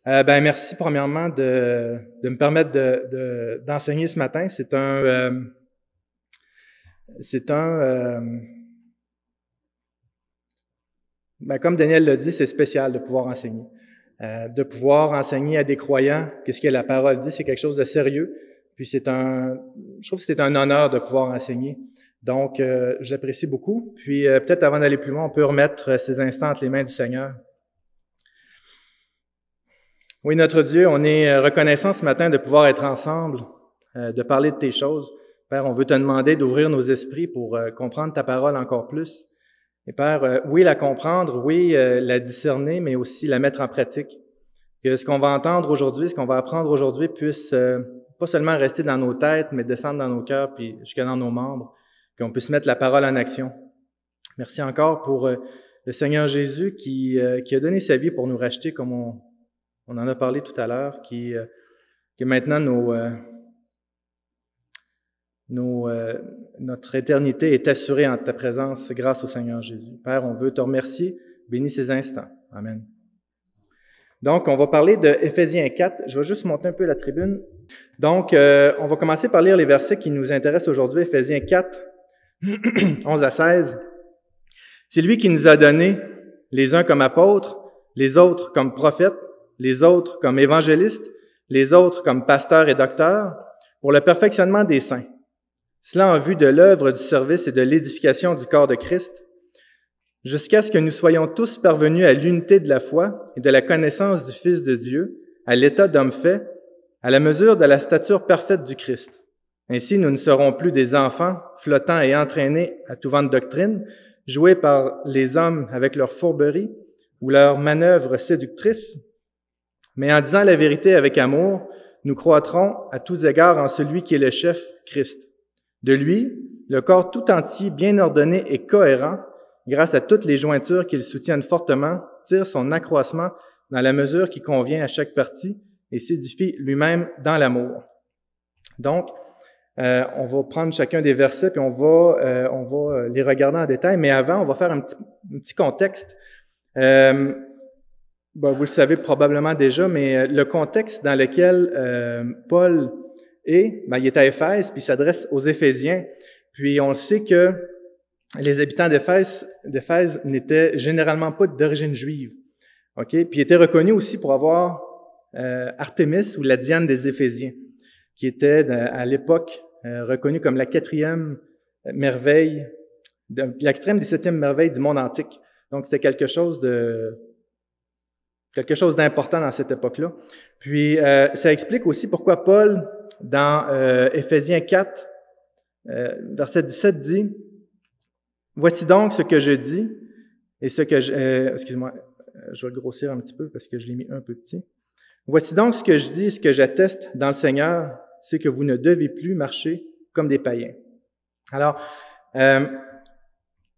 Merci premièrement de me permettre d'enseigner ce matin. Comme Daniel l'a dit, c'est spécial de pouvoir enseigner. De pouvoir enseigner à des croyants que ce que la parole dit, c'est quelque chose de sérieux. Puis je trouve que c'est un honneur de pouvoir enseigner. Donc, je l'apprécie beaucoup. Puis peut-être avant d'aller plus loin, on peut remettre ces instants entre les mains du Seigneur. Oui, notre Dieu, on est reconnaissant ce matin de pouvoir être ensemble, de parler de tes choses. Père, on veut te demander d'ouvrir nos esprits pour comprendre ta parole encore plus. Et Père, oui, la comprendre, oui, la discerner, mais aussi la mettre en pratique. Que ce qu'on va entendre aujourd'hui, ce qu'on va apprendre aujourd'hui puisse pas seulement rester dans nos têtes, mais descendre dans nos cœurs, puis jusque dans nos membres, qu'on puisse mettre la parole en action. Merci encore pour le Seigneur Jésus qui a donné sa vie pour nous racheter, comme on en a parlé tout à l'heure, que maintenant notre éternité est assurée en ta présence grâce au Seigneur Jésus. Père, on veut te remercier. Bénis ces instants. Amen. Donc, on va parler de Éphésiens 4. Je vais juste monter un peu la tribune. Donc, on va commencer par lire les versets qui nous intéressent aujourd'hui. Éphésiens 4, 11 à 16. C'est lui qui nous a donné les uns comme apôtres, les autres comme prophètes, les autres comme évangélistes, les autres comme pasteurs et docteurs, pour le perfectionnement des saints. Cela en vue de l'œuvre du service et de l'édification du corps de Christ, jusqu'à ce que nous soyons tous parvenus à l'unité de la foi et de la connaissance du Fils de Dieu, à l'état d'homme fait, à la mesure de la stature parfaite du Christ. Ainsi, nous ne serons plus des enfants, flottants et entraînés à tout vent de doctrine, joués par les hommes avec leurs fourberies ou leurs manœuvres séductrices, mais en disant la vérité avec amour, nous croîtrons à tous égards en celui qui est le chef, Christ. De lui, le corps tout entier, bien ordonné et cohérent, grâce à toutes les jointures qu'il soutienne fortement, tire son accroissement dans la mesure qui convient à chaque partie et s'édifie lui-même dans l'amour. Donc, on va prendre chacun des versets puis on va les regarder en détail, mais avant, on va faire un petit contexte. Vous le savez probablement déjà, mais le contexte dans lequel Paul il est à Éphèse, puis il s'adresse aux Éphésiens. Puis on sait que les habitants d'Éphèse n'étaient généralement pas d'origine juive. OK? Puis il était reconnu aussi pour avoir Artémis ou la Diane des Éphésiens, qui était à l'époque reconnue comme la quatrième merveille, la quatrième des septièmes merveilles du monde antique. Donc c'était quelque chose d'important dans cette époque-là. Puis, ça explique aussi pourquoi Paul, dans Éphésiens 4, verset 17, dit « Voici donc ce que je dis, et ce que excuse-moi, je vais le grossir un petit peu parce que je l'ai mis un peu petit. « Voici donc ce que je dis et ce que j'atteste dans le Seigneur, c'est que vous ne devez plus marcher comme des païens. » Alors, vous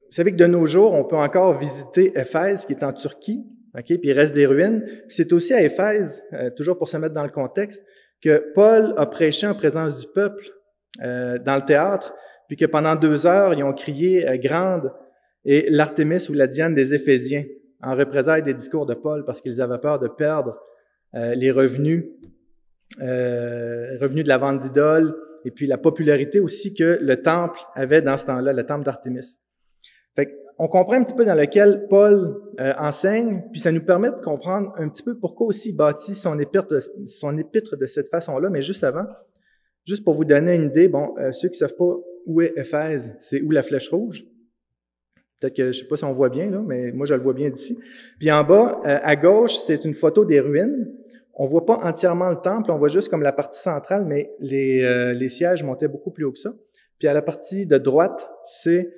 savez que de nos jours, on peut encore visiter Éphèse, qui est en Turquie, puis il reste des ruines. C'est aussi à Éphèse, toujours pour se mettre dans le contexte, que Paul a prêché en présence du peuple dans le théâtre, puis que pendant 2 heures, ils ont crié « Grande » et l'Artémis ou la Diane des Éphésiens, en représailles des discours de Paul, parce qu'ils avaient peur de perdre les revenus de la vente d'idoles, et puis la popularité aussi que le temple avait dans ce temps-là, le temple d'Artémis. Fait on comprend un petit peu dans lequel Paul enseigne, puis ça nous permet de comprendre un petit peu pourquoi aussi il bâtit son épître de cette façon-là, mais juste avant, juste pour vous donner une idée, ceux qui ne savent pas où est Éphèse, c'est où la flèche rouge. Peut-être que je ne sais pas si on voit bien, là, mais moi je le vois bien d'ici. Puis en bas, à gauche, c'est une photo des ruines. On ne voit pas entièrement le temple, on voit juste comme la partie centrale, mais les sièges montaient beaucoup plus haut que ça. Puis à la partie de droite, c'est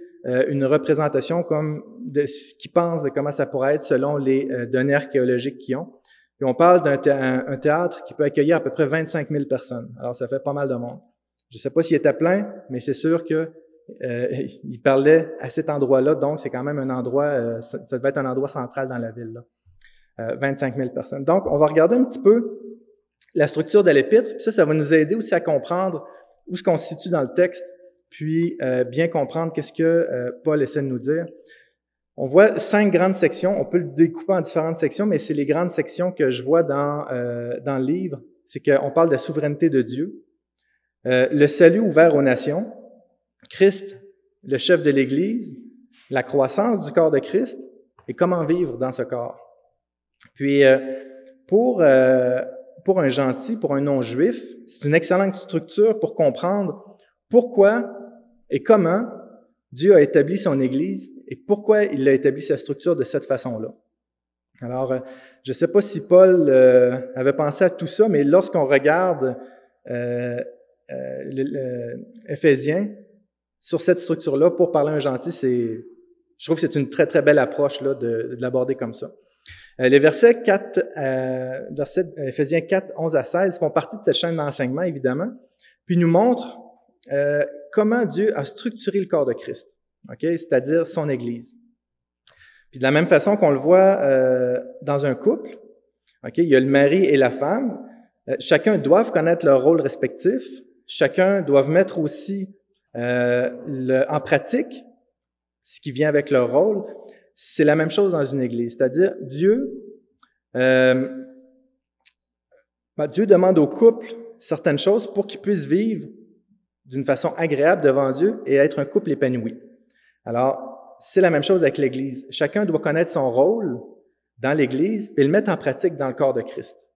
une représentation comme de ce qu'ils pensent de comment ça pourrait être selon les données archéologiques qu'ils ont. Puis on parle d'un théâtre qui peut accueillir à peu près 25 000 personnes. Alors ça fait pas mal de monde. Je ne sais pas s'il était plein, mais c'est sûr que il parlait à cet endroit-là, donc c'est quand même un endroit, ça devait être un endroit central dans la ville, là. 25 000 personnes. Donc on va regarder un petit peu la structure de l'épître. Puis ça va nous aider aussi à comprendre où est-ce qu'on se situe dans le texte, puis bien comprendre qu'est-ce que Paul essaie de nous dire. On voit 5 grandes sections. On peut le découper en différentes sections, mais c'est les grandes sections que je vois dans le livre. C'est qu'on parle de la souveraineté de Dieu, le salut ouvert aux nations, Christ, le chef de l'Église, la croissance du corps de Christ et comment vivre dans ce corps. Puis, pour un gentil, pour un non-juif, c'est une excellente structure pour comprendre pourquoi et comment Dieu a établi son Église et pourquoi il a établi sa structure de cette façon-là. Alors, je ne sais pas si Paul avait pensé à tout ça, mais lorsqu'on regarde Éphésiens sur cette structure-là, pour parler à un gentil, je trouve que c'est une très, très belle approche là, de l'aborder comme ça. Les versets Éphésiens 4, 11 à 16 font partie de cette chaîne d'enseignement, évidemment, puis nous montrent comment Dieu a structuré le corps de Christ, okay? C'est-à-dire son Église. Puis de la même façon qu'on le voit dans un couple, okay? Il y a le mari et la femme, chacun doit connaître leur rôle respectif, chacun doit mettre aussi en pratique ce qui vient avec leur rôle. C'est la même chose dans une Église, c'est-à-dire Dieu demande au couple certaines choses pour qu'ils puissent vivre d'une façon agréable devant Dieu et être un couple épanoui. Alors, c'est la même chose avec l'Église. Chacun doit connaître son rôle dans l'Église et le mettre en pratique dans le corps de Christ.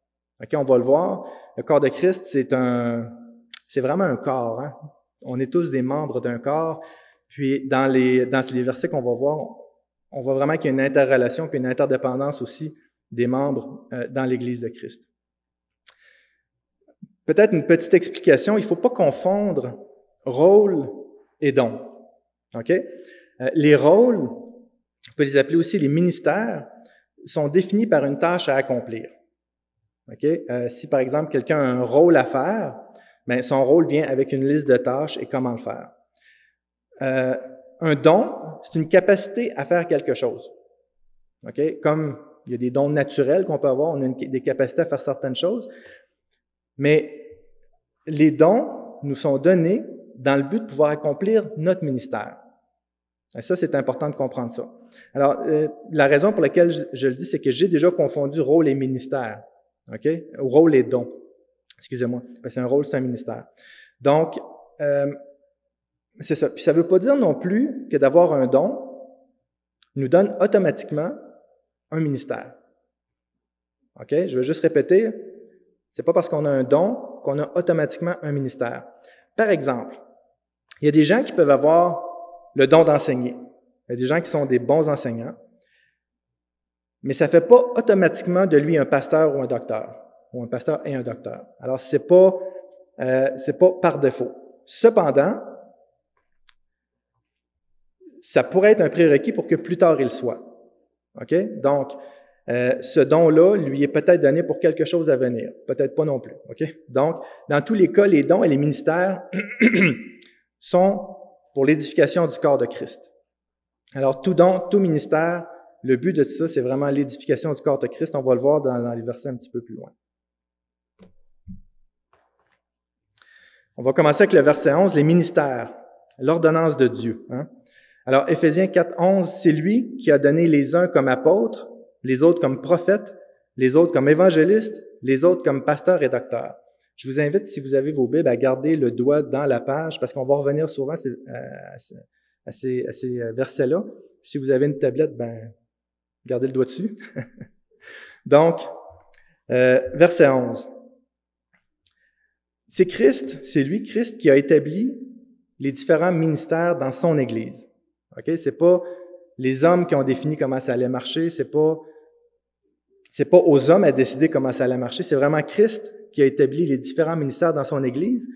Okay, on va le voir. Le corps de Christ, c'est vraiment un corps. Hein? On est tous des membres d'un corps. Puis, dans les versets qu'on va voir, on voit vraiment qu'il y a une interrelation puis une interdépendance aussi des membres dans l'Église de Christ. Peut-être une petite explication, il ne faut pas confondre rôle et don. Okay? Les rôles, on peut les appeler aussi les ministères, sont définis par une tâche à accomplir. Okay? Si par exemple quelqu'un a un rôle à faire, bien, son rôle vient avec une liste de tâches et comment le faire. Un don, c'est une capacité à faire quelque chose. Okay? Comme il y a des dons naturels qu'on peut avoir, on a des capacités à faire certaines choses, mais les dons nous sont donnés dans le but de pouvoir accomplir notre ministère. Et ça, c'est important de comprendre ça. Alors, la raison pour laquelle je le dis, c'est que j'ai déjà confondu rôle et ministère. Okay? Ou rôle et don. Excusez-moi. Parce que un rôle, c'est un ministère. Donc, c'est ça. Puis ça ne veut pas dire non plus que d'avoir un don nous donne automatiquement un ministère. OK? Je vais juste répéter. C'est pas parce qu'on a un don qu'on a automatiquement un ministère. Par exemple, il y a des gens qui peuvent avoir le don d'enseigner. Il y a des gens qui sont des bons enseignants, mais ça ne fait pas automatiquement de lui un pasteur ou un docteur, ou un pasteur et un docteur. Alors, c'est pas par défaut. Cependant, ça pourrait être un prérequis pour que plus tard il soit. OK? Donc, ce don-là lui est peut-être donné pour quelque chose à venir. Peut-être pas non plus. OK? Donc, dans tous les cas, les dons et les ministères sont pour l'édification du corps de Christ. Alors, tout don, tout ministère, le but de ça, c'est vraiment l'édification du corps de Christ. On va le voir dans les versets un petit peu plus loin. On va commencer avec le verset 11, les ministères, l'ordonnance de Dieu. Hein? Alors, Éphésiens 4, 11, c'est lui qui a donné les uns comme apôtres, les autres comme prophètes, les autres comme évangélistes, les autres comme pasteurs et docteurs. Je vous invite, si vous avez vos Bibles, à garder le doigt dans la page, parce qu'on va revenir souvent à ces versets-là. Si vous avez une tablette, ben, gardez le doigt dessus. Donc, verset 11. C'est Christ, c'est lui, Christ, qui a établi les différents ministères dans son Église. OK? C'est pas les hommes qui ont défini comment ça allait marcher, c'est pas aux hommes à décider comment ça allait marcher, c'est vraiment Christ qui a établi les différents ministères dans son Église.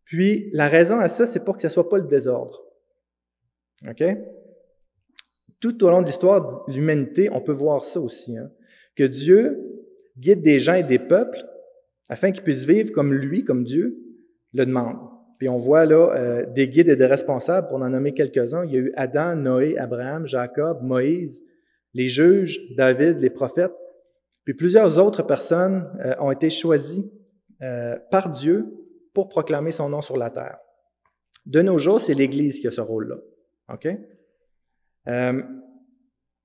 Puis, la raison à ça, c'est pour que ce soit pas le désordre. OK? Tout au long de l'histoire de l'humanité, on peut voir ça aussi, hein? Que Dieu guide des gens et des peuples afin qu'ils puissent vivre comme lui, comme Dieu, le demande. Puis on voit là des guides et des responsables, pour en nommer quelques-uns. Il y a eu Adam, Noé, Abraham, Jacob, Moïse, les juges, David, les prophètes. Puis plusieurs autres personnes ont été choisies par Dieu pour proclamer son nom sur la terre. De nos jours, c'est l'Église qui a ce rôle-là. OK?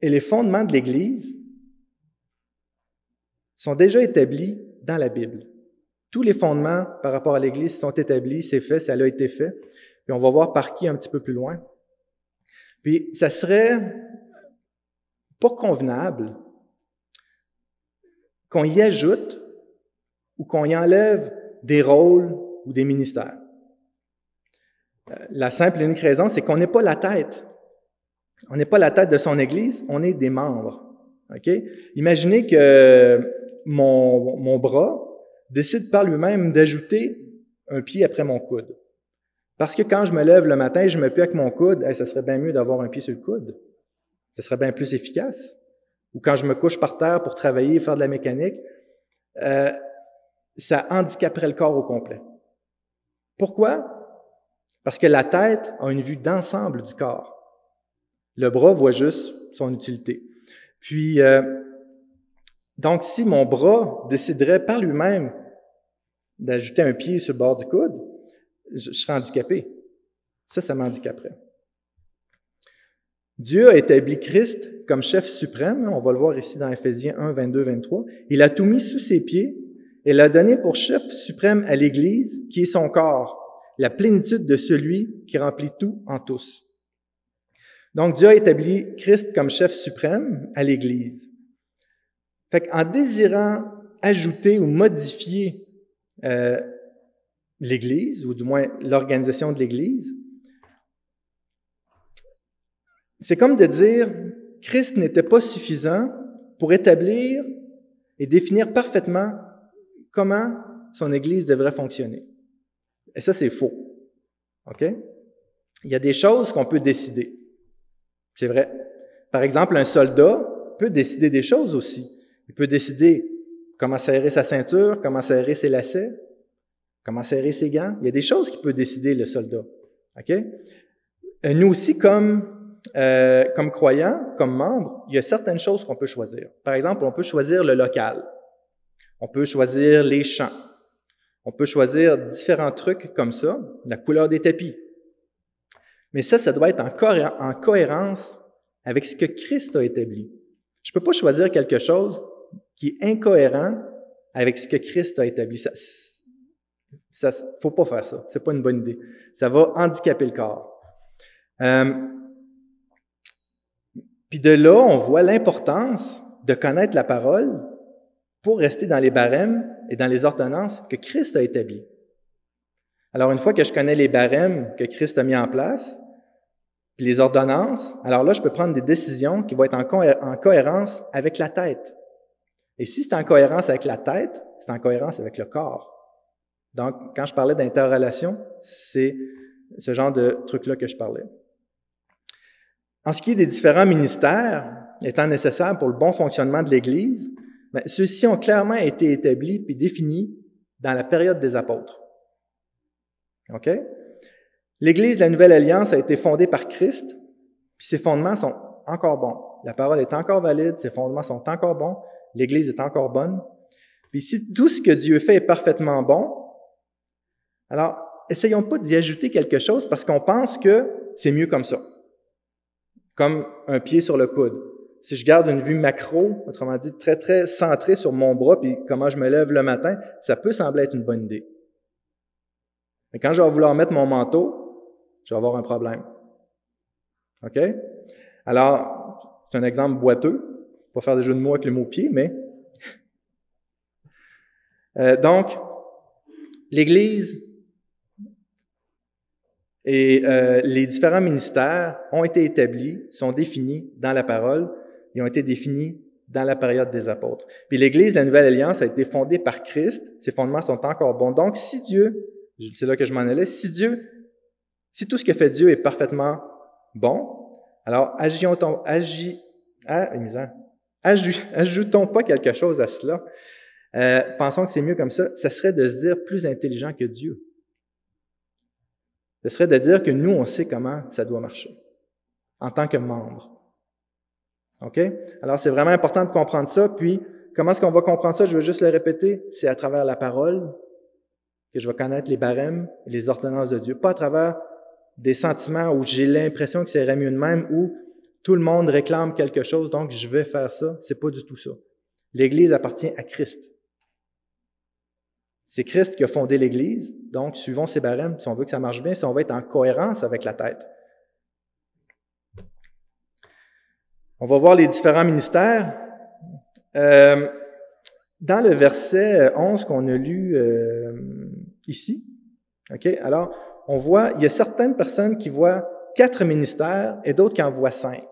et les fondements de l'Église sont déjà établis dans la Bible. Tous les fondements par rapport à l'Église sont établis, c'est fait, ça a été fait. Puis on va voir par qui un petit peu plus loin. Puis ça serait pas convenable qu'on y ajoute ou qu'on y enlève des rôles ou des ministères. La simple et unique raison, c'est qu'on n'est pas la tête. On n'est pas la tête de son Église, on est des membres. Okay? Imaginez que mon bras décide par lui-même d'ajouter un pied après mon coude. Parce que quand je me lève le matin, je me plie avec mon coude, ça serait bien mieux d'avoir un pied sur le coude. Ce serait bien plus efficace. Ou quand je me couche par terre pour travailler et faire de la mécanique, ça handicaperait le corps au complet. Pourquoi? Parce que la tête a une vue d'ensemble du corps. Le bras voit juste son utilité. Puis, donc, si mon bras déciderait par lui-même d'ajouter un pied sur le bord du coude, je serais handicapé. Ça m'handicaperait. Dieu a établi Christ comme chef suprême. On va le voir ici dans Éphésiens 1, 22, 23. Il a tout mis sous ses pieds et l'a donné pour chef suprême à l'Église, qui est son corps, la plénitude de celui qui remplit tout en tous. Donc, Dieu a établi Christ comme chef suprême à l'Église. Fait qu'en désirant ajouter ou modifier l'Église, ou du moins l'organisation de l'Église, c'est comme de dire Christ n'était pas suffisant pour établir et définir parfaitement comment son Église devrait fonctionner. Et ça, c'est faux. OK? Il y a des choses qu'on peut décider. C'est vrai. Par exemple, un soldat peut décider des choses aussi. Il peut décider comment serrer sa ceinture, comment serrer ses lacets, comment serrer ses gants. Il y a des choses qu'il peut décider, le soldat. OK? Nous aussi, comme croyants, comme membres, il y a certaines choses qu'on peut choisir. Par exemple, on peut choisir le local. On peut choisir les chants. On peut choisir différents trucs comme ça, la couleur des tapis. Mais ça doit être en cohérence avec ce que Christ a établi. Je ne peux pas choisir quelque chose qui est incohérent avec ce que Christ a établi. Ça, faut pas faire ça. C'est pas une bonne idée. Ça va handicaper le corps. Puis de là, on voit l'importance de connaître la parole pour rester dans les barèmes et dans les ordonnances que Christ a établies. Alors, une fois que je connais les barèmes que Christ a mis en place, puis les ordonnances, alors là, je peux prendre des décisions qui vont être en cohérence avec la tête. Et si c'est en cohérence avec la tête, c'est en cohérence avec le corps. Donc, quand je parlais d'interrelation, c'est ce genre de truc-là que je parlais. En ce qui est des différents ministères étant nécessaires pour le bon fonctionnement de l'Église, ceux-ci ont clairement été établis puis définis dans la période des apôtres. OK? L'Église de la Nouvelle Alliance a été fondée par Christ, puis ses fondements sont encore bons. La parole est encore valide, ses fondements sont encore bons, l'Église est encore bonne. Puis si tout ce que Dieu fait est parfaitement bon, alors essayons pas d'y ajouter quelque chose parce qu'on pense que c'est mieux comme ça. Comme un pied sur le coude. Si je garde une vue macro, autrement dit très, très centrée sur mon bras, puis comment je me lève le matin, ça peut sembler être une bonne idée. Mais quand je vais vouloir mettre mon manteau, je vais avoir un problème. OK? Alors, c'est un exemple boiteux. Pas faire des jeux de mots avec le mot pied, mais... donc, l'Église et les différents ministères ont été établis, sont définis dans la parole et ont été définis dans la période des apôtres. Puis l'Église de la Nouvelle Alliance a été fondée par Christ. Ses fondements sont encore bons. Donc, si Dieu, c'est là que je m'en allais, si tout ce que fait Dieu est parfaitement bon, alors ajoutons pas quelque chose à cela. Pensons que c'est mieux comme ça. Ça serait de se dire plus intelligent que Dieu. Ce serait de dire que nous, on sait comment ça doit marcher en tant que membre. OK? Alors, c'est vraiment important de comprendre ça. Puis, comment est-ce qu'on va comprendre ça? Je veux juste le répéter. C'est à travers la parole que je vais connaître les barèmes et les ordonnances de Dieu. Pas à travers des sentiments où j'ai l'impression que c'est mieux de même ou Tout le monde réclame quelque chose, donc je vais faire ça. C'est pas du tout ça. L'Église appartient à Christ. C'est Christ qui a fondé l'Église, donc suivons ses barèmes si on veut que ça marche bien, si on veut être en cohérence avec la tête. On va voir les différents ministères. Dans le verset 11 qu'on a lu ici, okay, alors on voit, il y a certaines personnes qui voient 4 ministères et d'autres qui en voient 5.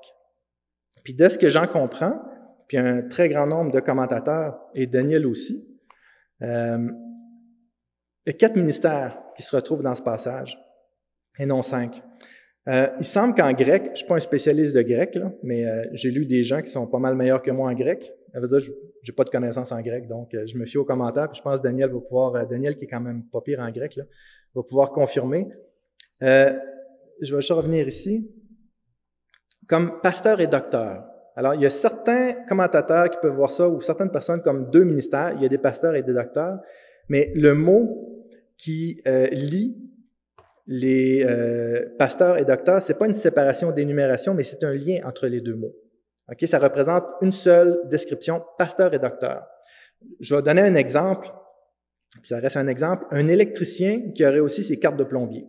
Puis de ce que j'en comprends, puis un très grand nombre de commentateurs, et Daniel aussi, il y a 4 ministères qui se retrouvent dans ce passage, et non 5. Il semble qu'en grec, je ne suis pas un spécialiste de grec, là, mais j'ai lu des gens qui sont pas mal meilleurs que moi en grec. Ça veut dire que je n'ai pas de connaissances en grec, donc je me fie aux commentaires, puis je pense que Daniel va pouvoir, Daniel qui est quand même pas pire en grec, là, va pouvoir confirmer. Je vais juste revenir ici. Comme pasteur et docteur. Alors, il y a certains commentateurs qui peuvent voir ça, ou certaines personnes comme 2 ministères, il y a des pasteurs et des docteurs, mais le mot qui lie les pasteurs et docteurs, c'est pas une séparation d'énumération, mais c'est un lien entre les 2 mots. Okay? Ça représente une seule description, pasteur et docteur. Je vais donner un exemple, ça reste un exemple, un électricien qui aurait aussi ses cartes de plombier.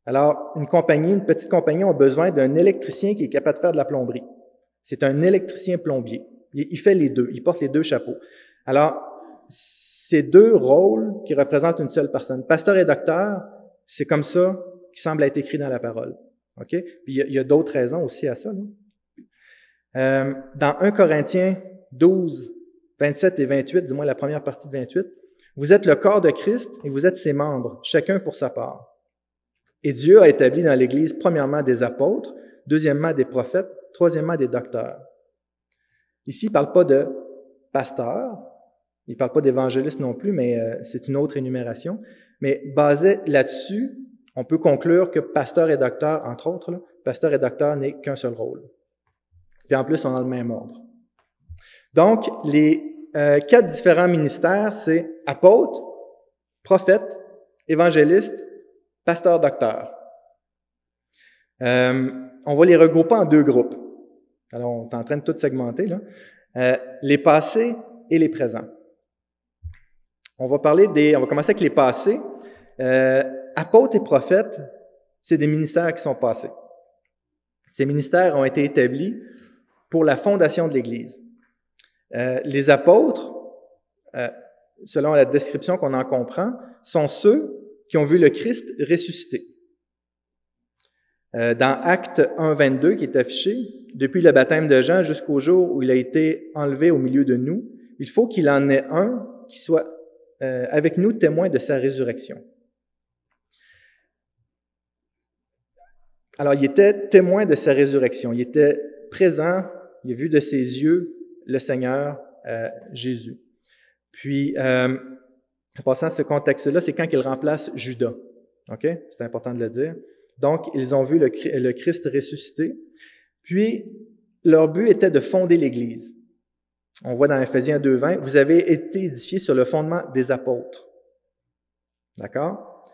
Alors, une petite compagnie a besoin d'un électricien qui est capable de faire de la plomberie. C'est un électricien plombier. Il fait les 2, il porte les 2 chapeaux. Alors, ces 2 rôles qui représentent une seule personne, pasteur et docteur, c'est comme ça qui semble être écrit dans la parole. OK? Puis il y a d'autres raisons aussi à ça. Dans 1 Corinthiens 12, 27 et 28, du moins la première partie de 28, vous êtes le corps de Christ et vous êtes ses membres, chacun pour sa part. Et Dieu a établi dans l'Église, premièrement, des apôtres, deuxièmement, des prophètes, troisièmement, des docteurs. Ici, il ne parle pas de pasteurs, il ne parle pas d'évangélistes non plus, mais c'est une autre énumération. Mais basé là-dessus, on peut conclure que pasteur et docteur, entre autres, là, pasteur et docteur n'est qu'un seul rôle. Puis en plus, on a le même ordre. Donc, les 4 différents ministères, c'est apôtre, prophète, évangéliste, pasteur, docteur. On va les regrouper en 2 groupes. Alors, on est en train de tout segmenter, là. Les passés et les présents. On va commencer avec les passés. Apôtres et prophètes, c'est des ministères qui sont passés. Ces ministères ont été établis pour la fondation de l'Église. Les apôtres, selon la description qu'on en comprend, sont ceux qui ont vu le Christ ressuscité. Dans Actes 1, 22, qui est affiché, depuis le baptême de Jean jusqu'au jour où il a été enlevé au milieu de nous, il faut qu'il en ait un qui soit avec nous témoin de sa résurrection. Alors, il était témoin de sa résurrection. Il était présent, il a vu de ses yeux le Seigneur Jésus. Puis, en passant à ce contexte-là, c'est quand il remplace Judas. OK? C'est important de le dire. Donc, ils ont vu le Christ ressuscité. Puis, leur but était de fonder l'Église. On voit dans Éphésiens 2:20, « Vous avez été édifiés sur le fondement des apôtres. » D'accord?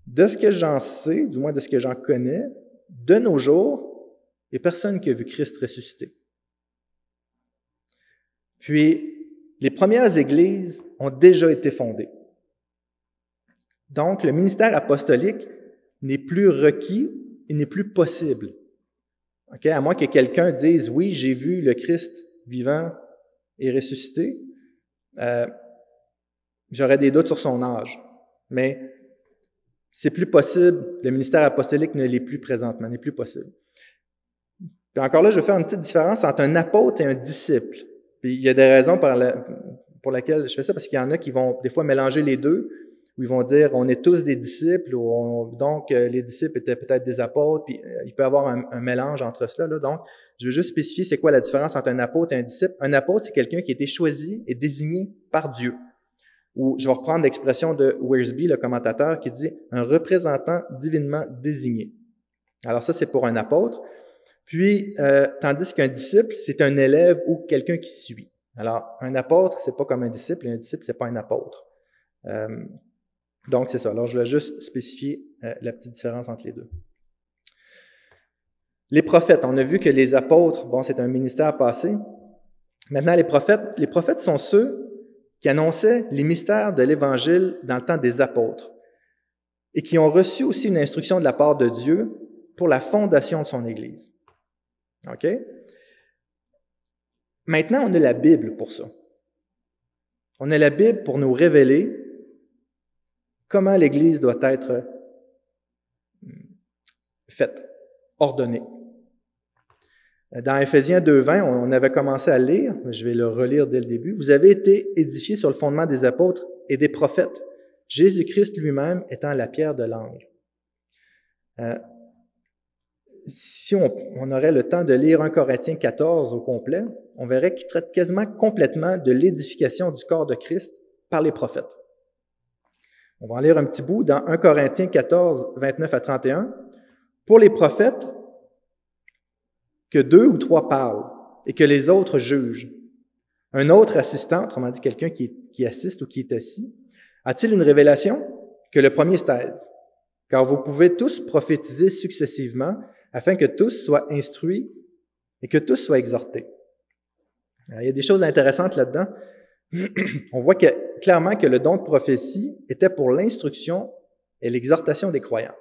De ce que j'en sais, du moins de ce que j'en connais, de nos jours, il n'y a personne qui a vu Christ ressuscité. Puis, les premières églises ont déjà été fondées. Donc, le ministère apostolique n'est plus requis et n'est plus possible. Okay? À moins que quelqu'un dise « Oui, j'ai vu le Christ vivant et ressuscité j'aurais des doutes sur son âge. Mais c'est plus possible, le ministère apostolique ne l'est plus présentement, n'est plus possible. Puis encore là, je vais faire une petite différence entre un apôtre et un disciple. Puis il y a des raisons pour lesquelles je fais ça, parce qu'il y en a qui vont des fois mélanger les deux, où ils vont dire on est tous des disciples, donc les disciples étaient peut-être des apôtres, puis il peut y avoir un mélange entre cela. Là. Donc, je veux juste spécifier c'est quoi la différence entre un apôtre et un disciple. Un apôtre, c'est quelqu'un qui a été choisi et désigné par Dieu. Ou je vais reprendre l'expression de Wiersbe, le commentateur, qui dit un représentant divinement désigné. Alors ça, c'est pour un apôtre. Puis, tandis qu'un disciple, c'est un élève ou quelqu'un qui suit. Alors, un apôtre, c'est pas comme un disciple, et un disciple, c'est pas un apôtre. Donc, c'est ça. Alors, je vais juste spécifier la petite différence entre les deux. Les prophètes, on a vu que les apôtres, bon, c'est un ministère passé. Maintenant, les prophètes sont ceux qui annonçaient les mystères de l'Évangile dans le temps des apôtres et qui ont reçu aussi une instruction de la part de Dieu pour la fondation de son Église. OK? Maintenant, on a la Bible pour ça. On a la Bible pour nous révéler comment l'Église doit être faite, ordonnée. Dans Éphésiens 2:20, on avait commencé à lire, je vais le relire dès le début. « Vous avez été édifiés sur le fondement des apôtres et des prophètes, Jésus-Christ lui-même étant la pierre de l'angle. » Si on aurait le temps de lire 1 Corinthiens 14 au complet, on verrait qu'il traite quasiment complètement de l'édification du corps de Christ par les prophètes. On va en lire un petit bout dans 1 Corinthiens 14, 29 à 31. « Pour les prophètes, que 2 ou 3 parlent et que les autres jugent. Un autre assistant, autrement dit quelqu'un qui assiste ou qui est assis, a-t-il une révélation? Que le premier se taise. Car vous pouvez tous prophétiser successivement afin que tous soient instruits et que tous soient exhortés. » Alors, il y a des choses intéressantes là-dedans. On voit clairement que le don de prophétie était pour l'instruction et l'exhortation des croyants.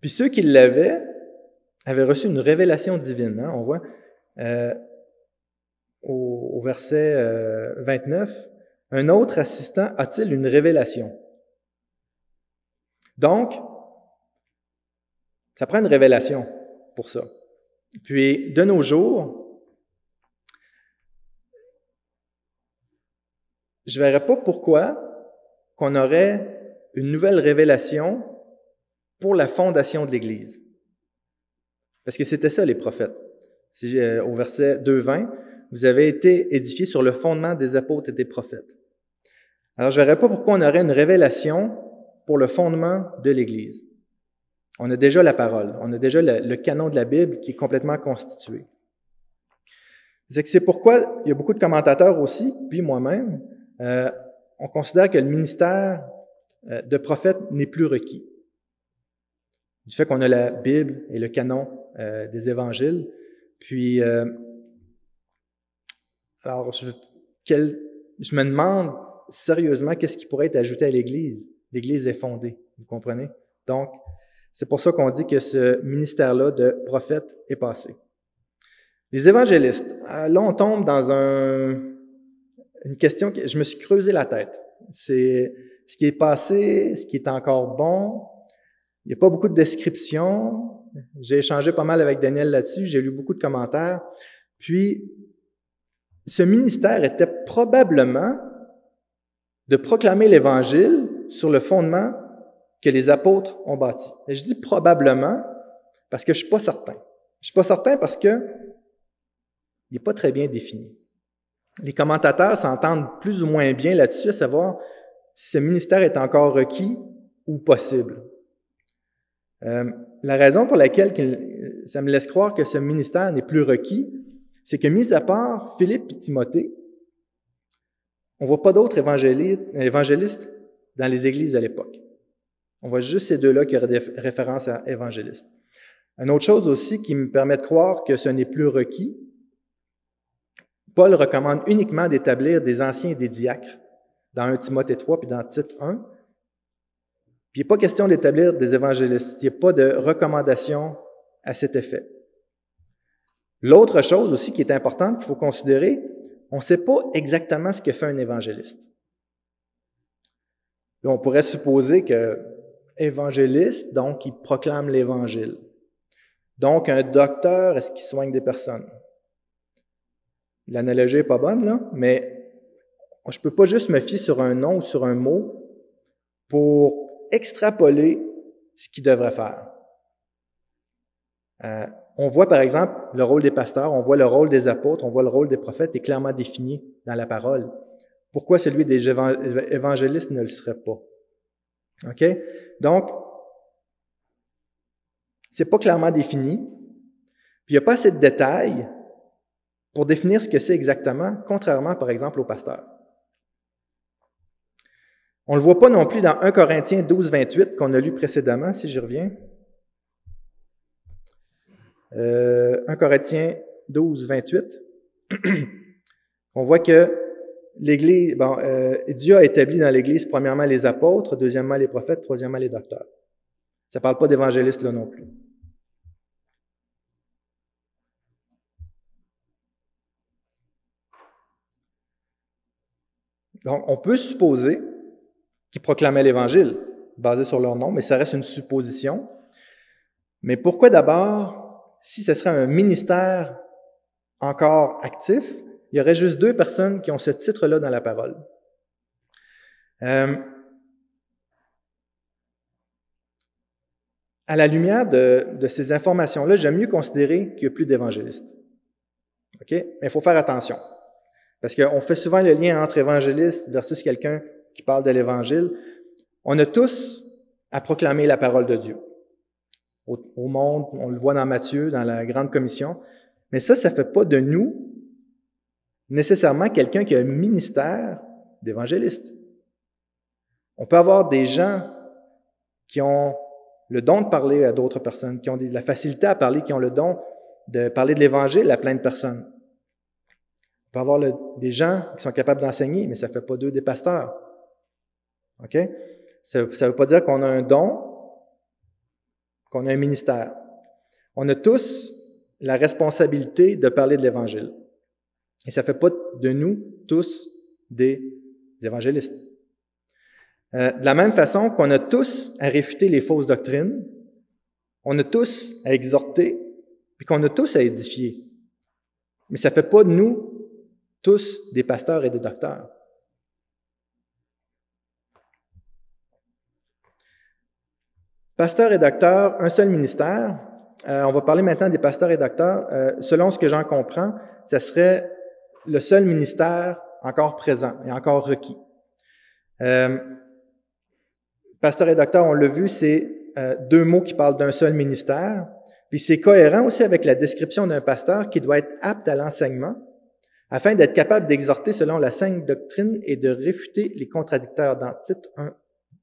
Puis ceux qui l'avaient reçu une révélation divine. Hein? On voit au verset 29, « Un autre assistant a-t-il une révélation? » Donc, ça prend une révélation pour ça. Puis, de nos jours, je ne verrais pas pourquoi qu'on aurait une nouvelle révélation pour la fondation de l'Église. Parce que c'était ça, les prophètes. Au verset 2:20, « Vous avez été édifiés sur le fondement des apôtres et des prophètes. » Alors, je ne verrais pas pourquoi on aurait une révélation pour le fondement de l'Église. On a déjà la parole, on a déjà le canon de la Bible qui est complètement constitué. C'est pourquoi il y a beaucoup de commentateurs aussi, puis moi-même, on considère que le ministère de prophète n'est plus requis. Du fait qu'on a la Bible et le canon des évangiles. Puis, alors, je me demande sérieusement qu'est-ce qui pourrait être ajouté à l'Église. L'Église est fondée, vous comprenez? Donc, c'est pour ça qu'on dit que ce ministère-là de prophète est passé. Les évangélistes, là, on tombe dans une question que je me suis creusé la tête. C'est ce qui est passé, ce qui est encore bon. Il n'y a pas beaucoup de descriptions. J'ai échangé pas mal avec Daniel là-dessus. J'ai lu beaucoup de commentaires. Puis, ce ministère était probablement de proclamer l'Évangile sur le fondement que les apôtres ont bâti. Et je dis probablement parce que je ne suis pas certain. Je ne suis pas certain parce que il n'est pas très bien défini. Les commentateurs s'entendent plus ou moins bien là-dessus, à savoir si ce ministère est encore requis ou possible. La raison pour laquelle ça me laisse croire que ce ministère n'est plus requis, c'est que, mis à part Philippe et Timothée, on ne voit pas d'autres évangélistes dans les églises à l'époque. On voit juste ces deux-là qui auraient des références à évangélistes. Une autre chose aussi qui me permet de croire que ce n'est plus requis, Paul recommande uniquement d'établir des anciens et des diacres dans 1 Timothée 3 puis dans Tite 1. Puis il n'est pas question d'établir des évangélistes. Il n'y a pas de recommandation à cet effet. L'autre chose aussi qui est importante, qu'il faut considérer, on ne sait pas exactement ce que fait un évangéliste. Là, on pourrait supposer que évangéliste, donc il proclame l'Évangile. Donc un docteur, est-ce qu'il soigne des personnes? L'analogie n'est pas bonne, là, mais je ne peux pas juste me fier sur un nom ou sur un mot pour extrapoler ce qu'il devrait faire. On voit, par exemple, le rôle des pasteurs, on voit le rôle des apôtres, on voit le rôle des prophètes est clairement défini dans la parole. Pourquoi celui des évangélistes ne le serait pas? OK? Donc, c'est pas clairement défini, puis il n'y a pas assez de détails pour définir ce que c'est exactement, contrairement, par exemple, aux pasteurs. On ne le voit pas non plus dans 1 Corinthiens 12, 28, qu'on a lu précédemment, si j'y reviens. 1 Corinthiens 12, 28, on voit que l'Église, Dieu a établi dans l'Église premièrement les apôtres, deuxièmement les prophètes, troisièmement les docteurs. Ça ne parle pas d'évangélistes là non plus. Donc, on peut supposer qu'ils proclamaient l'Évangile, basé sur leur nom, mais ça reste une supposition. Mais pourquoi d'abord, si ce serait un ministère encore actif, il y aurait juste 2 personnes qui ont ce titre-là dans la parole? À la lumière de ces informations-là, j'aime mieux considérer qu'il n'y a plus d'évangélistes. OK? Mais il faut faire attention. Parce qu'on fait souvent le lien entre évangéliste versus quelqu'un qui parle de l'Évangile. On a tous à proclamer la parole de Dieu au monde. On le voit dans Matthieu, dans la Grande Commission. Mais ça ne fait pas de nous nécessairement quelqu'un qui a un ministère d'évangéliste. On peut avoir des gens qui ont le don de parler à d'autres personnes, qui ont la facilité à parler, qui ont le don de parler de l'Évangile à plein de personnes. On peut avoir des gens qui sont capables d'enseigner, mais ça ne fait pas d'eux des pasteurs. OK? Ça ne veut pas dire qu'on a un don, qu'on a un ministère. On a tous la responsabilité de parler de l'Évangile. Et ça ne fait pas de nous tous des évangélistes. De la même façon qu'on a tous à réfuter les fausses doctrines, on a tous à exhorter, puis qu'on a tous à édifier. Mais ça ne fait pas de nous tous des pasteurs et des docteurs. Pasteurs et docteurs, un seul ministère. On va parler maintenant des pasteurs et docteurs. Selon ce que j'en comprends, ça serait le seul ministère encore présent et encore requis. Pasteur et docteur, on l'a vu, c'est 2 mots qui parlent d'un seul ministère. Puis c'est cohérent aussi avec la description d'un pasteur qui doit être apte à l'enseignement afin d'être capable d'exhorter selon la sainte doctrine et de réfuter les contradicteurs dans Tite 1,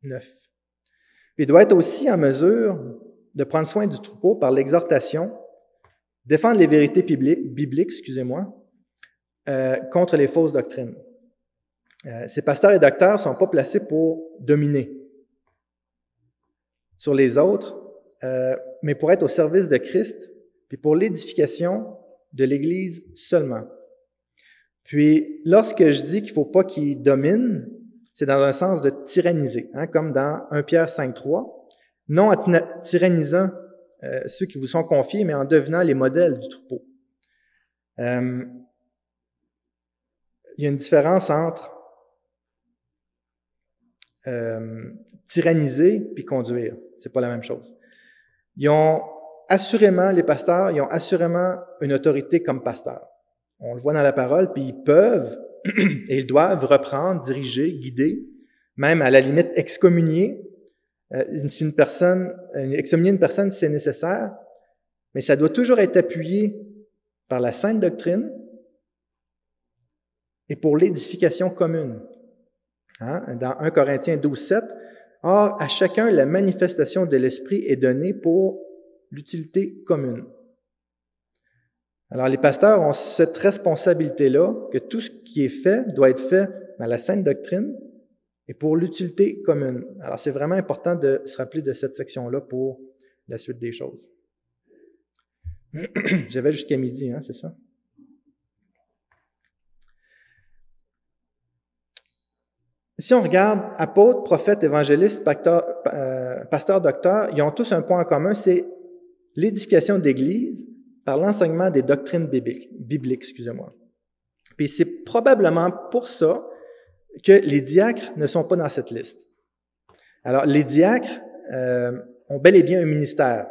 9. Puis il doit être aussi en mesure de prendre soin du troupeau par l'exhortation, défendre les vérités bibliques, contre les fausses doctrines. Ces pasteurs et docteurs ne sont pas placés pour dominer sur les autres, mais pour être au service de Christ, puis pour l'édification de l'Église seulement. Puis, lorsque je dis qu'il ne faut pas qu'ils dominent, c'est dans un sens de tyranniser, comme dans 1 Pierre 5.3, non en tyrannisant ceux qui vous sont confiés, mais en devenant les modèles du troupeau. Il y a une différence entre tyranniser puis conduire. C'est pas la même chose. Les pasteurs, ils ont assurément une autorité comme pasteurs. On le voit dans la parole, puis ils peuvent et ils doivent reprendre, diriger, guider, même à la limite excommunier. Excommunier une personne si c'est nécessaire, mais ça doit toujours être appuyé par la sainte doctrine et pour l'édification commune. Dans 1 Corinthiens 12, 7, « Or, à chacun, la manifestation de l'Esprit est donnée pour l'utilité commune. » Alors, les pasteurs ont cette responsabilité-là, que tout ce qui est fait doit être fait dans la sainte doctrine et pour l'utilité commune. Alors, c'est vraiment important de se rappeler de cette section-là pour la suite des choses. J'avais jusqu'à midi, c'est ça? Si on regarde apôtres, prophètes, évangélistes, pasteurs, docteurs, ils ont tous un point en commun, c'est l'édification d'Église par l'enseignement des doctrines bibliques. Puis c'est probablement pour ça que les diacres ne sont pas dans cette liste. Alors, les diacres ont bel et bien un ministère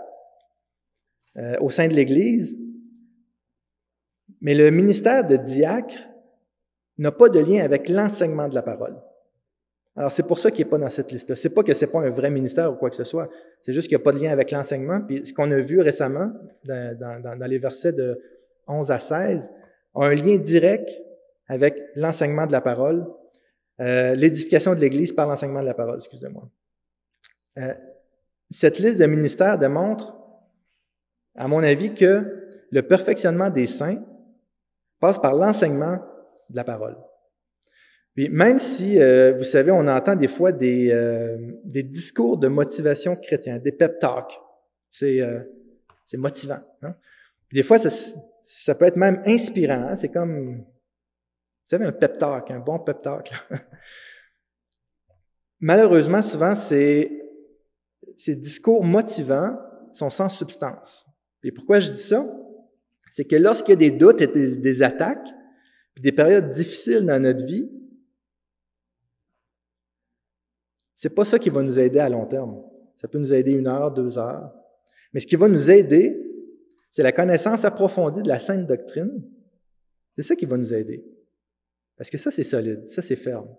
au sein de l'Église, mais le ministère de diacre n'a pas de lien avec l'enseignement de la parole. Alors, c'est pour ça qu'il n'est pas dans cette liste-là. C'est pas que c'est pas un vrai ministère ou quoi que ce soit. C'est juste qu'il n'y a pas de lien avec l'enseignement. Puis, ce qu'on a vu récemment, dans les versets de 11 à 16, a un lien direct avec l'enseignement de la parole, l'édification de l'Église par l'enseignement de la parole, excusez-moi. Cette liste de ministères démontre à mon avis, que le perfectionnement des saints passe par l'enseignement de la parole. Puis même si, vous savez, on entend des fois des discours de motivation chrétiens, des pep talks, c'est motivant. Hein? Puis des fois, ça peut être même inspirant. Hein? C'est comme, vous savez, un pep talk, un bon pep talk. Là. Malheureusement, souvent, ces discours motivants sont sans substance. Et pourquoi je dis ça? C'est que lorsqu'il y a des doutes et des attaques, puis des périodes difficiles dans notre vie, c'est pas ça qui va nous aider à long terme. Ça peut nous aider 1 heure, 2 heures. Mais ce qui va nous aider, c'est la connaissance approfondie de la sainte doctrine. C'est ça qui va nous aider. Parce que ça, c'est solide. Ça, c'est ferme.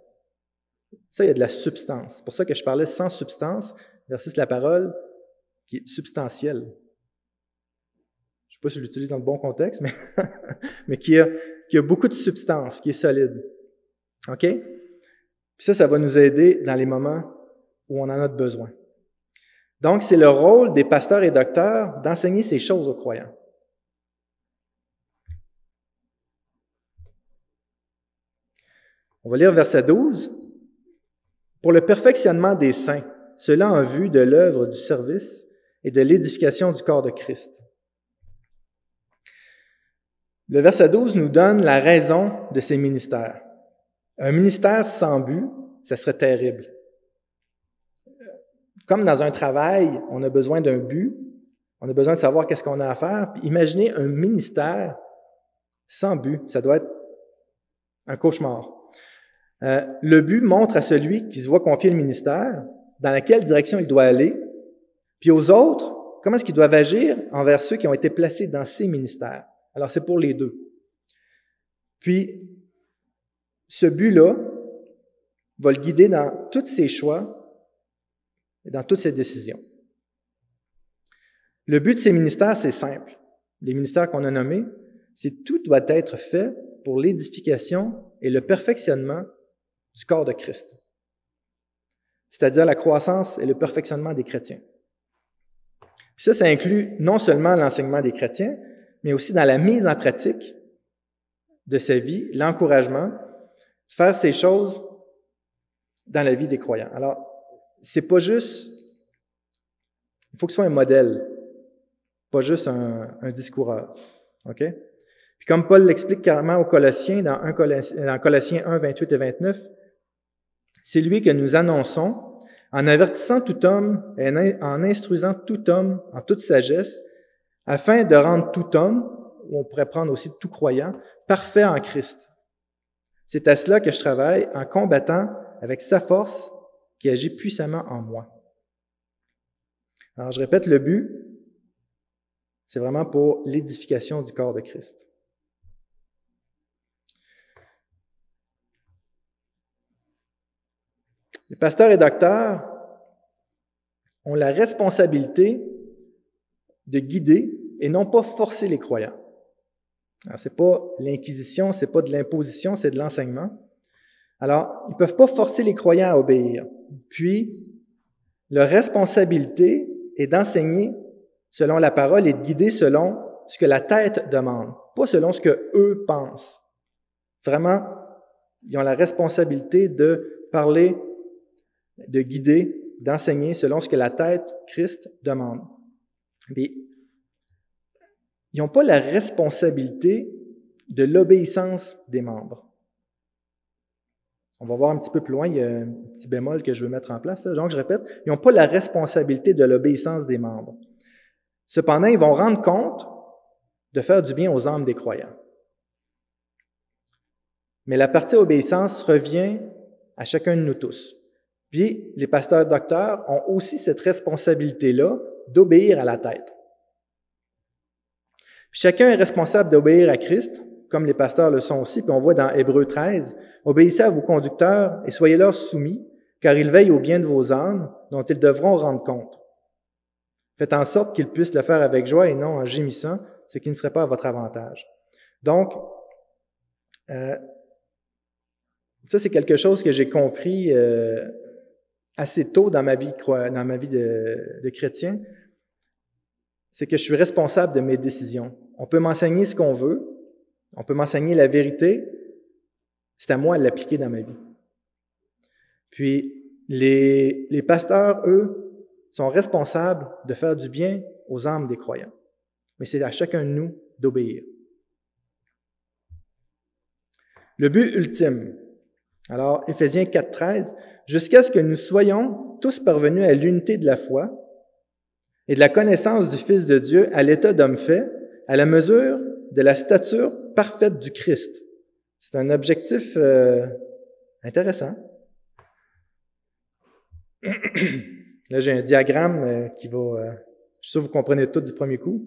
Ça, il y a de la substance. C'est pour ça que je parlais sans substance versus la parole qui est substantielle. Je ne sais pas si je l'utilise dans le bon contexte, mais qui a beaucoup de substance, qui est solide. OK? Puis ça va nous aider dans les moments où on en a besoin. Donc, c'est le rôle des pasteurs et docteurs d'enseigner ces choses aux croyants. On va lire verset 12. Pour le perfectionnement des saints, cela en vue de l'œuvre du service et de l'édification du corps de Christ. Le verset 12 nous donne la raison de ces ministères. Un ministère sans but, ça serait terrible. Comme dans un travail, on a besoin d'un but, on a besoin de savoir qu'est-ce qu'on a à faire. Puis imaginez un ministère sans but, ça doit être un cauchemar. Le but montre à celui qui se voit confier le ministère dans laquelle direction il doit aller, puis aux autres, comment est-ce qu'ils doivent agir envers ceux qui ont été placés dans ces ministères. Alors, c'est pour les deux. Puis, ce but-là va le guider dans tous ses choix et dans toutes ses décisions. Le but de ces ministères, c'est simple. Les ministères qu'on a nommés, c'est tout doit être fait pour l'édification et le perfectionnement du corps de Christ, c'est-à-dire la croissance et le perfectionnement des chrétiens. Puis ça inclut non seulement l'enseignement des chrétiens, mais aussi dans la mise en pratique de sa vie, l'encouragement, de faire ces choses dans la vie des croyants. Alors, c'est pas juste, il faut que ce soit un modèle, pas juste un discoureur. OK? Puis comme Paul l'explique carrément aux Colossiens, dans Colossiens 1, 28 et 29, c'est lui que nous annonçons en avertissant tout homme et en instruisant tout homme en toute sagesse, afin de rendre tout homme, ou on pourrait prendre aussi tout croyant, parfait en Christ. C'est à cela que je travaille en combattant avec sa force qui agit puissamment en moi. Alors, je répète, le but, c'est vraiment pour l'édification du corps de Christ. Les pasteurs et docteurs ont la responsabilité de guider et non pas forcer les croyants. Alors, c'est pas l'inquisition, c'est pas de l'imposition, c'est de l'enseignement. Alors, ils ne peuvent pas forcer les croyants à obéir. Puis, leur responsabilité est d'enseigner selon la parole et de guider selon ce que la tête demande, pas selon ce que eux pensent. Vraiment, ils ont la responsabilité de parler, de guider, d'enseigner selon ce que la tête, Christ, demande. Mais ils n'ont pas la responsabilité de l'obéissance des membres. On va voir un petit peu plus loin, il y a un petit bémol que je veux mettre en place. Donc, je répète, ils n'ont pas la responsabilité de l'obéissance des membres. Cependant, ils vont rendre compte de faire du bien aux âmes des croyants. Mais la partie obéissance revient à chacun de nous tous. Puis, les pasteurs docteurs ont aussi cette responsabilité-là d'obéir à la tête. Chacun est responsable d'obéir à Christ, comme les pasteurs le sont aussi, puis on voit dans Hébreux 13, « Obéissez à vos conducteurs et soyez-leur soumis, car ils veillent au bien de vos âmes, dont ils devront rendre compte. Faites en sorte qu'ils puissent le faire avec joie et non en gémissant, ce qui ne serait pas à votre avantage. » Donc, ça c'est quelque chose que j'ai compris assez tôt dans ma vie de chrétien. c'est que je suis responsable de mes décisions. On peut m'enseigner ce qu'on veut, on peut m'enseigner la vérité, c'est à moi de l'appliquer dans ma vie. Puis, les pasteurs, eux, sont responsables de faire du bien aux âmes des croyants. Mais c'est à chacun de nous d'obéir. Le but ultime. Alors, Éphésiens 4,13, « Jusqu'à ce que nous soyons tous parvenus à l'unité de la foi et de la connaissance du Fils de Dieu à l'état d'homme fait, à la mesure de la stature parfaite du Christ. » C'est un objectif intéressant. Là, j'ai un diagramme qui va... je suis sûr que vous comprenez tout du premier coup.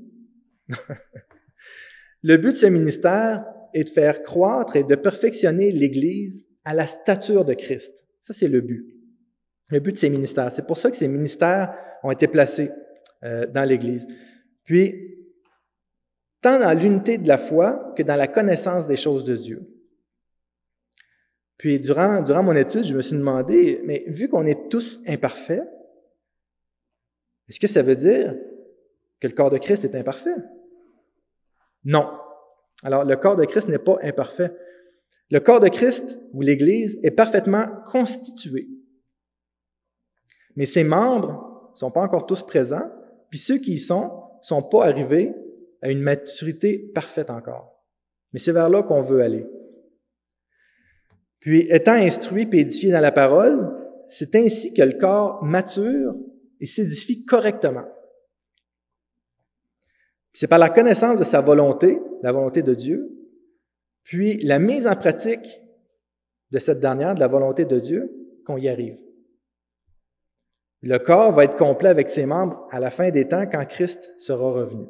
Le but de ce ministère est de faire croître et de perfectionner l'Église à la stature de Christ. Ça, c'est le but. Le but de ces ministères. C'est pour ça que ces ministères ont été placés dans l'Église. Puis, tant dans l'unité de la foi que dans la connaissance des choses de Dieu. Puis, durant mon étude, je me suis demandé, mais vu qu'on est tous imparfaits, est-ce que ça veut dire que le corps de Christ est imparfait? Non. Alors, le corps de Christ n'est pas imparfait. Le corps de Christ, ou l'Église, est parfaitement constitué. Mais ses membres ne sont pas encore tous présents, puis ceux qui y sont ne sont pas arrivés à une maturité parfaite encore. Mais c'est vers là qu'on veut aller. Puis, étant instruit et édifié dans la parole, c'est ainsi que le corps mature et s'édifie correctement. C'est par la connaissance de sa volonté, la volonté de Dieu, puis la mise en pratique de cette dernière, de la volonté de Dieu, qu'on y arrive. Le corps va être complet avec ses membres à la fin des temps quand Christ sera revenu.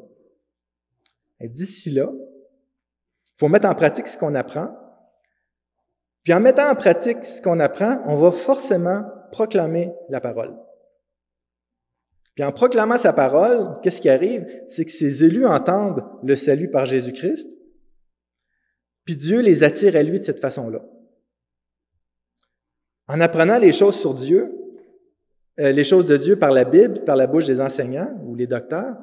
Et d'ici là, il faut mettre en pratique ce qu'on apprend. Puis en mettant en pratique ce qu'on apprend, on va forcément proclamer la parole. Puis en proclamant sa parole, qu'est-ce qui arrive? C'est que ses élus entendent le salut par Jésus-Christ, puis Dieu les attire à lui de cette façon-là. En apprenant les choses sur Dieu, les choses de Dieu par la Bible, par la bouche des enseignants ou les docteurs,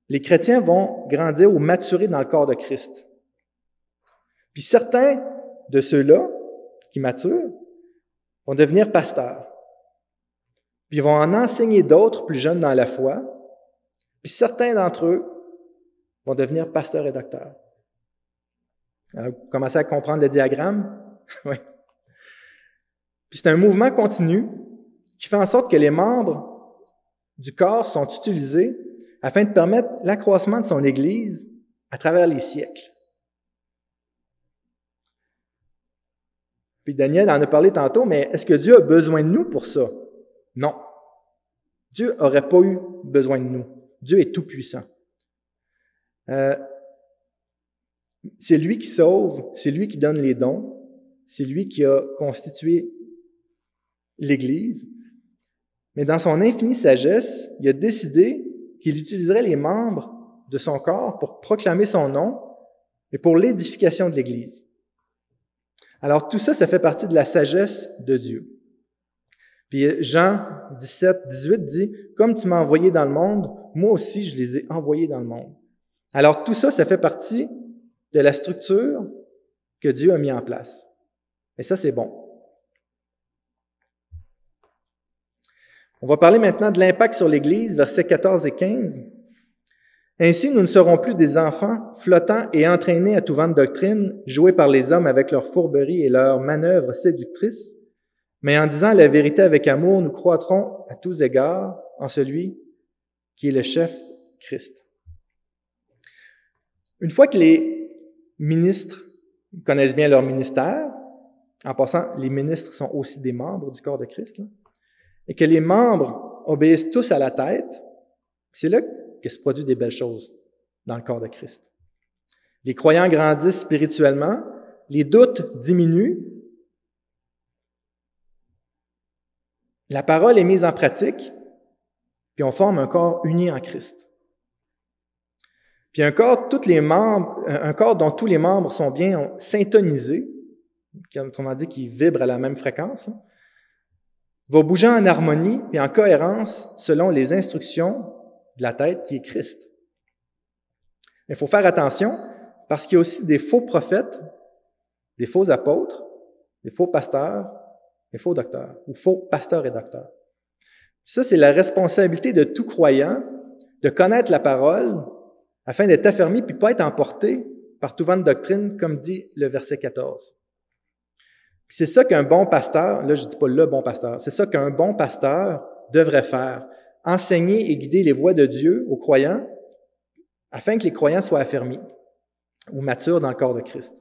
les chrétiens vont grandir ou maturer dans le corps de Christ. Puis certains de ceux-là qui maturent vont devenir pasteurs. Puis ils vont en enseigner d'autres plus jeunes dans la foi. Puis certains d'entre eux vont devenir pasteurs et docteurs. Alors, vous commencez à comprendre le diagramme? Oui. Puis c'est un mouvement continu qui fait en sorte que les membres du corps sont utilisés afin de permettre l'accroissement de son Église à travers les siècles. Puis Daniel en a parlé tantôt, mais est-ce que Dieu a besoin de nous pour ça? Non. Dieu n'aurait pas eu besoin de nous. Dieu est tout-puissant. C'est lui qui sauve, c'est lui qui donne les dons, c'est lui qui a constitué l'Église. Mais dans son infinie sagesse, il a décidé qu'il utiliserait les membres de son corps pour proclamer son nom et pour l'édification de l'Église. Alors tout ça, ça fait partie de la sagesse de Dieu. Puis Jean 17, 18 dit « Comme tu m'as envoyé dans le monde, moi aussi je les ai envoyés dans le monde. » Alors tout ça, ça fait partie de la structure que Dieu a mis en place. Et ça, c'est bon. On va parler maintenant de l'impact sur l'Église, versets 14 et 15. « Ainsi, nous ne serons plus des enfants flottants et entraînés à tout vent de doctrine, joués par les hommes avec leurs fourberies et leurs manœuvres séductrices, mais en disant la vérité avec amour, nous croîtrons à tous égards en celui qui est le chef, Christ. » Une fois que les ministres connaissent bien leur ministère, en passant, les ministres sont aussi des membres du corps de Christ, là, et que les membres obéissent tous à la tête, c'est là que se produisent des belles choses dans le corps de Christ. Les croyants grandissent spirituellement, les doutes diminuent, la parole est mise en pratique, puis on forme un corps uni en Christ. Puis un corps dont tous les membres sont bien syntonisés, autrement dit, qui vibrent à la même fréquence, hein, va bouger en harmonie et en cohérence selon les instructions de la tête qui est Christ. Mais il faut faire attention parce qu'il y a aussi des faux prophètes, des faux apôtres, des faux pasteurs, des faux docteurs, ou faux pasteurs et docteurs. Ça, c'est la responsabilité de tout croyant de connaître la parole afin d'être affermi puis pas être emporté par tout vent de doctrine, comme dit le verset 14. C'est ça qu'un bon pasteur, là je ne dis pas le bon pasteur, c'est ça qu'un bon pasteur devrait faire, enseigner et guider les voies de Dieu aux croyants afin que les croyants soient affermis ou matures dans le corps de Christ.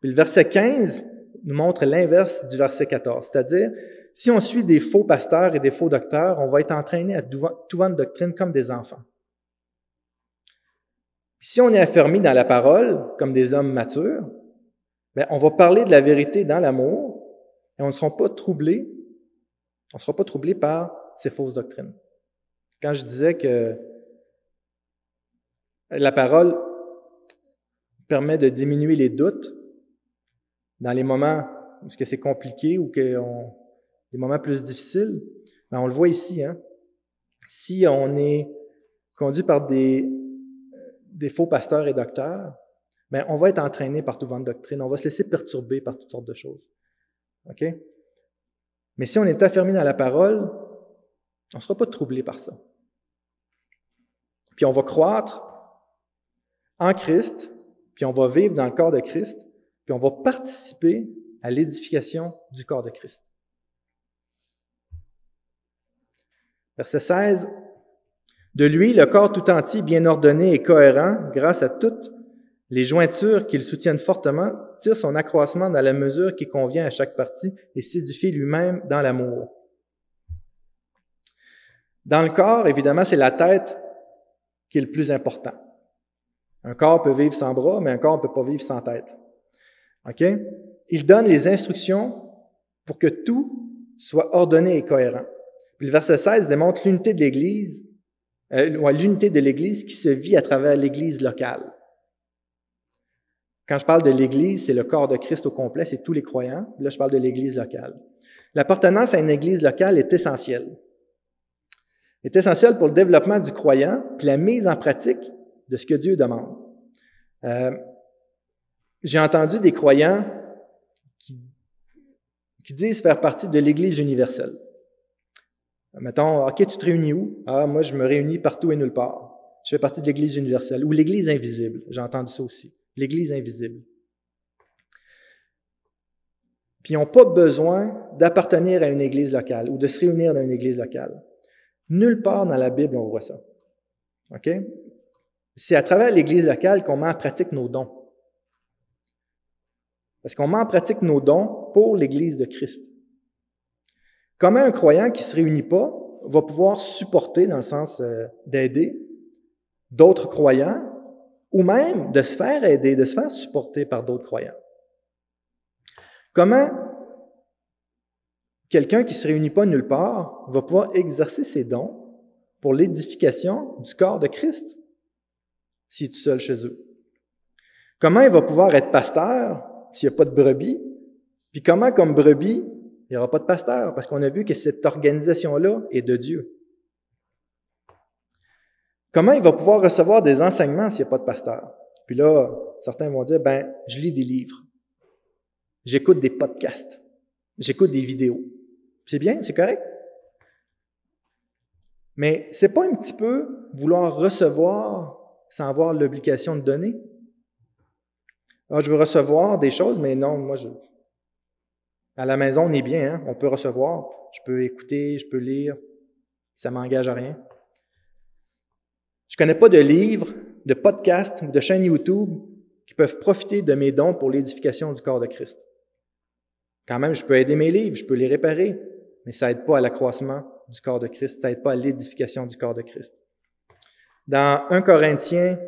Puis le verset 15 nous montre l'inverse du verset 14, c'est-à-dire, si on suit des faux pasteurs et des faux docteurs, on va être entraîné à tout vent de doctrine comme des enfants. Si on est affermi dans la parole, comme des hommes matures, bien, on va parler de la vérité dans l'amour et on ne sera pas troublé par ces fausses doctrines. Quand je disais que la parole permet de diminuer les doutes dans les moments où c'est compliqué ou des moments plus difficiles, bien, on le voit ici. Hein? Si on est conduit par des faux pasteurs et docteurs, bien, on va être entraîné par tout vent de doctrine. On va se laisser perturber par toutes sortes de choses. OK? Mais si on est affermi dans la parole, on ne sera pas troublé par ça. Puis on va croître en Christ, puis on va vivre dans le corps de Christ, puis on va participer à l'édification du corps de Christ. Verset 16. De lui, le corps tout entier, bien ordonné et cohérent, grâce à toutes les jointures qui le soutiennent fortement, tire son accroissement dans la mesure qui convient à chaque partie et s'édifie lui-même dans l'amour. Dans le corps, évidemment, c'est la tête qui est le plus important. Un corps peut vivre sans bras, mais un corps ne peut pas vivre sans tête. OK? Il donne les instructions pour que tout soit ordonné et cohérent. Puis le verset 16 démontre l'unité de l'Église, l'unité de l'Église qui se vit à travers l'Église locale. Quand je parle de l'Église, c'est le corps de Christ au complet, c'est tous les croyants. Là, je parle de l'Église locale. L'appartenance à une Église locale est essentielle. Elle est essentielle pour le développement du croyant puis la mise en pratique de ce que Dieu demande. J'ai entendu des croyants qui disent faire partie de l'Église universelle. Mettons, OK, tu te réunis où? Ah, moi, je me réunis partout et nulle part. Je fais partie de l'Église universelle. Ou l'Église invisible. J'ai entendu ça aussi. L'Église invisible. Puis ils n'ont pas besoin d'appartenir à une Église locale ou de se réunir dans une Église locale. Nulle part dans la Bible, on voit ça. OK? C'est à travers l'Église locale qu'on met en pratique nos dons. Parce qu'on met en pratique nos dons pour l'Église de Christ. Comment un croyant qui ne se réunit pas va pouvoir supporter, dans le sens d'aider, d'autres croyants, ou même de se faire aider, de se faire supporter par d'autres croyants? Comment quelqu'un qui ne se réunit pas nulle part va pouvoir exercer ses dons pour l'édification du corps de Christ s'il est tout seul chez eux? Comment il va pouvoir être pasteur s'il n'y a pas de brebis? Puis comment, comme brebis, il n'y aura pas de pasteur? Parce qu'on a vu que cette organisation-là est de Dieu. Comment il va pouvoir recevoir des enseignements s'il n'y a pas de pasteur? Puis là, certains vont dire, je lis des livres. J'écoute des podcasts. J'écoute des vidéos. C'est bien, c'est correct. Mais c'est pas un petit peu vouloir recevoir sans avoir l'obligation de donner? Ah, je veux recevoir des choses, mais non, à la maison, on est bien, hein? On peut recevoir. Je peux écouter, je peux lire. Ça ne m'engage à rien. Je ne connais pas de livres, de podcasts ou de chaînes YouTube qui peuvent profiter de mes dons pour l'édification du corps de Christ. Quand même, je peux aider mes livres, je peux les réparer, mais ça n'aide pas à l'accroissement du corps de Christ, ça n'aide pas à l'édification du corps de Christ. Dans 1 Corinthiens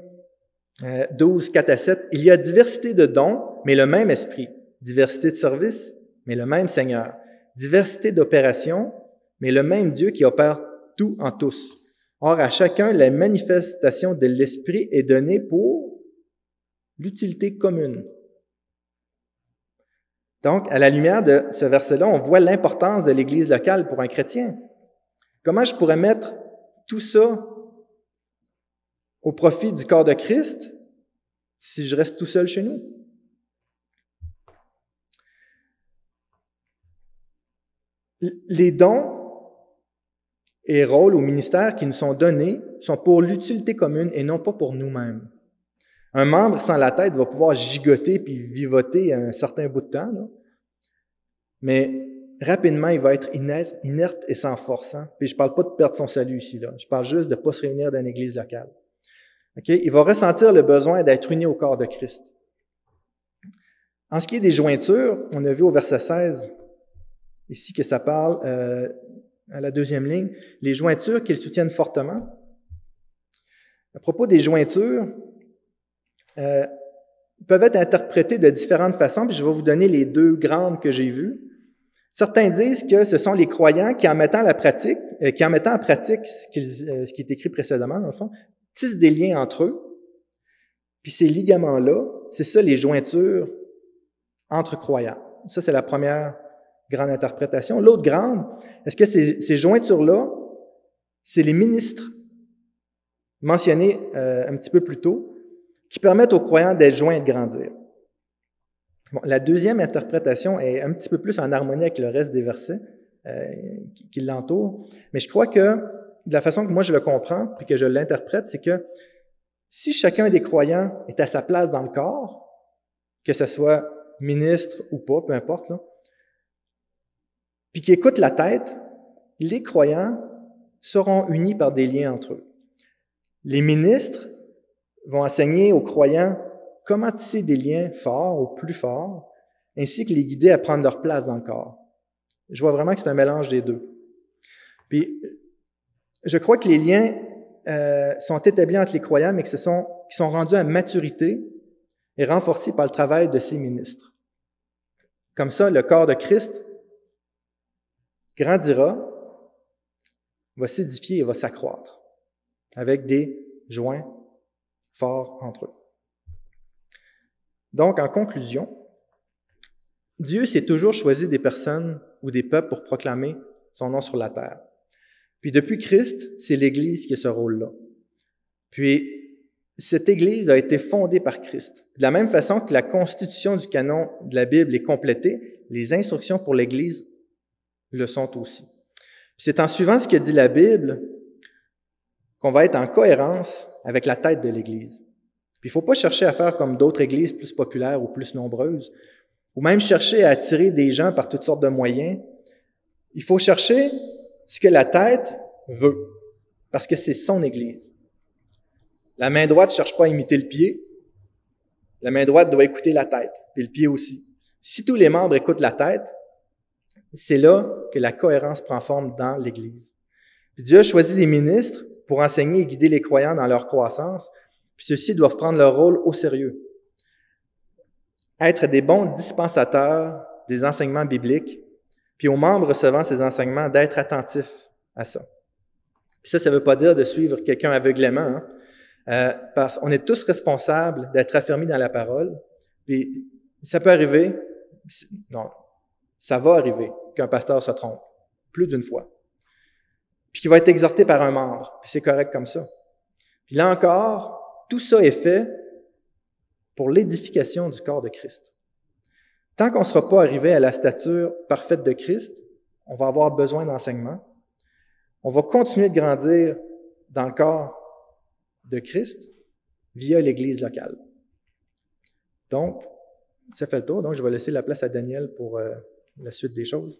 12, 4 à 7, il y a diversité de dons, mais le même esprit. Diversité de services, mais le même Seigneur. Diversité d'opérations, mais le même Dieu qui opère tout en tous. Or, à chacun, la manifestation de l'Esprit est donnée pour l'utilité commune. Donc, à la lumière de ce verset-là, on voit l'importance de l'Église locale pour un chrétien. Comment je pourrais mettre tout ça au profit du corps de Christ si je reste tout seul chez nous? Les dons et rôles au ministère qui nous sont donnés sont pour l'utilité commune et non pas pour nous-mêmes. Un membre sans la tête va pouvoir gigoter puis vivoter un certain bout de temps, là. Mais rapidement, il va être inerte et sans force. Hein? Puis je ne parle pas de perdre son salut ici, là. Je parle juste de ne pas se réunir dans une église locale. Okay? Il va ressentir le besoin d'être uni au corps de Christ. En ce qui est des jointures, on a vu au verset 16, ici que ça parle, à la deuxième ligne, les jointures qu'ils soutiennent fortement. À propos des jointures, peuvent être interprétées de différentes façons, puis je vais vous donner les deux grandes que j'ai vues. Certains disent que ce sont les croyants qui, en mettant en pratique ce qui est écrit précédemment, dans le fond, tissent des liens entre eux. Puis ces ligaments-là, c'est ça les jointures entre croyants. Ça, c'est la première grande interprétation. L'autre grande, est-ce que ces jointures-là, c'est les ministres mentionnés un petit peu plus tôt, qui permettent aux croyants d'être joints et de grandir. Bon, la deuxième interprétation est un petit peu plus en harmonie avec le reste des versets qui l'entourent, mais je crois que de la façon que moi je le comprends puis que je l'interprète, c'est que si chacun des croyants est à sa place dans le corps, que ce soit ministre ou pas, peu importe, là, puis qu'il écoute la tête, les croyants seront unis par des liens entre eux. Les ministres vont enseigner aux croyants comment tisser des liens forts ou plus forts, ainsi que les guider à prendre leur place dans le corps. Je vois vraiment que c'est un mélange des deux. Puis, je crois que les liens sont établis entre les croyants, mais qui sont rendus à maturité et renforcés par le travail de ces ministres. Comme ça, le corps de Christ grandira, va s'édifier et va s'accroître avec des joints forts entre eux. Donc, en conclusion, Dieu s'est toujours choisi des personnes ou des peuples pour proclamer son nom sur la terre. Puis depuis Christ, c'est l'Église qui a ce rôle-là. Puis cette Église a été fondée par Christ. De la même façon que la constitution du canon de la Bible est complétée, les instructions pour l'Église le sont aussi. Puis c'est en suivant ce que dit la Bible qu'on va être en cohérence avec la tête de l'Église. Puis il ne faut pas chercher à faire comme d'autres églises plus populaires ou plus nombreuses, ou même chercher à attirer des gens par toutes sortes de moyens. Il faut chercher ce que la tête veut, parce que c'est son Église. La main droite ne cherche pas à imiter le pied. La main droite doit écouter la tête, puis le pied aussi. Si tous les membres écoutent la tête, c'est là que la cohérence prend forme dans l'Église. Puis Dieu a choisi des ministres pour enseigner et guider les croyants dans leur croissance, puis ceux-ci doivent prendre leur rôle au sérieux. Être des bons dispensateurs des enseignements bibliques, puis aux membres recevant ces enseignements, d'être attentifs à ça. Puis ça ne veut pas dire de suivre quelqu'un aveuglément, hein? Parce qu'on est tous responsables d'être affermis dans la parole, puis ça peut arriver, non, ça va arriver qu'un pasteur se trompe, plus d'une fois, puis qu'il va être exhorté par un membre, puis c'est correct comme ça. Puis là encore, tout ça est fait pour l'édification du corps de Christ. Tant qu'on ne sera pas arrivé à la stature parfaite de Christ, on va avoir besoin d'enseignement. On va continuer de grandir dans le corps de Christ via l'Église locale. Donc, ça fait le tour. Donc, je vais laisser la place à Daniel pour la suite des choses.